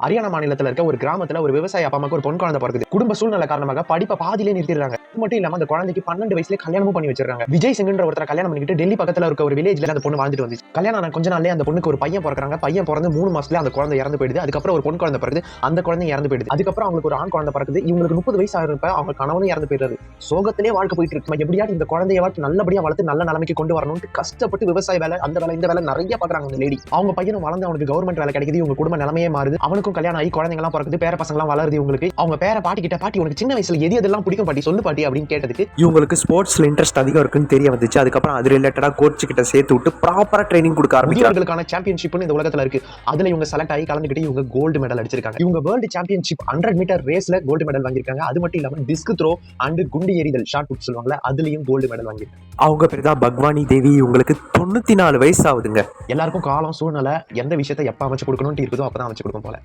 ஹரியானா மாநிலத்தில் இருக்க ஒரு கிராமத்துல ஒரு விவசாய அப்பா அம்மாக்கு ஒரு பொன் குழந்தை பிறகுது. குடும்ப சூழ்நிலை காரணமாக படிப்பை பாதியிலே நிறுத்திடுறாங்க. அது மட்டும் இல்லாம அந்த குழந்தைக்கு 12 வயசுல கல்யாணமும் பண்ணி வச்சிருக்காங்க. விஜய் சிங்ன்ற ஒருத்தர கல்யாணம் பண்ணிட்டு டெல்லி பக்கத்துல இருக்க ஒரு வில்லேஜ்ல அந்த பொண்ணு வாழ்ந்துட்டு வந்துச்சு. கல்யாணம் ஆன கொஞ்ச நாள்லயே அந்த பொண்ணுக்கு ஒரு பையன் பிறக்கிறாங்க. பையன் பிறந்து 3 மாசத்துல அந்த குழந்தை இறந்து போயிடுது. அதுக்கப்புறம் ஒரு பொன் குழந்தை பிறகுது. அந்த குழந்தை இறந்து போயிடுது. அதுக்கப்புறம் அவங்களுக்கு ஒரு ஆண் குழந்தை பிறகுது. இவங்களுக்கு 30 வயசு ஆகிறப்ப அவங்க கணவனும் இறந்து போயிடுறாரு. சோகத்திலே வாழ்க்கை போயிட்டு இருக்கு. எப்படியாவது இந்த குழந்தைய நல்லபடியா வளர்த்து நல்ல நிலைமைக்கு கொண்டு வரணும்னு கஷ்டப்பட்டு விவசாய வேலை அந்த வேலை இந்த வேலை நிறைய பாக்குறாங்க அந்த லேடி. அவங்க பையனும் வளர்ந்து அவனுக்கு கவர்மெண்ட் வேலை கிடைக்குது. இவங்க குடும்ப நிலைமையே மாறுது. அவனுக்கும் கல்யாணம் ஆகி குழந்தைங்க எல்லாம் பிறகுது. பேர பசங்க எல்லாம் வளருது. இவங்களுக்கு அவங்க பேர பாட்டி கிட்ட, பாட்டி உனக்கு சின்ன வயசுல எது எதெல்லாம் பிடிக்கும் பாட்டி சொல்லு பாட்டி அப்படின்னு கேட்டதுக்கு இவங்களுக்கு ஸ்போர்ட்ஸ்ல இன்ட்ரெஸ்ட் அதிகம் இருக்குன்னு தெரிய வந்துச்சு. அதுக்கப்புறம் அது ரிலேட்டடா கோச் கிட்ட சேர்த்து விட்டு ப்ராப்பரா ட்ரைனிங் கொடுக்க ஆரம்பிச்சாங்க. முதியவர்களுக்கான சாம்பியன்ஷிப்னு இந்த உலகத்துல இருக்கு. அதுல இவங்க செலக்ட் ஆகி கலந்துக்கிட்டு இவங்க கோல்டு மெடல் அடிச்சிருக்காங்க. இவங்க வேர்ல்டு சாம்பியன்ஷிப் 100 மீட்டர் ரேஸ்ல கோல்டு மெடல் வாங்கியிருக்காங்க. அது மட்டும் இல்லாம டிஸ்க் த்ரோ அண்ட் குண்டு எறிதல் ஷார்ட் புட் சொல்லுவாங்கல்ல, அதுலயும் கோல்டு மெடல் வாங்கியிருக்காங்க. அவங்க பேர் தான் பகவானி தேவி. இவங்களுக்கு 94 வயசு ஆகுதுங்க. எல்லாருக்கும் காலம் சூழ்நிலை எந்த விஷயத்தை எப்ப அமைச்சு கொடுக்கணும்னு இருக்குதோ அப்பதான் அமைச்சு கொடுக்கும் போல.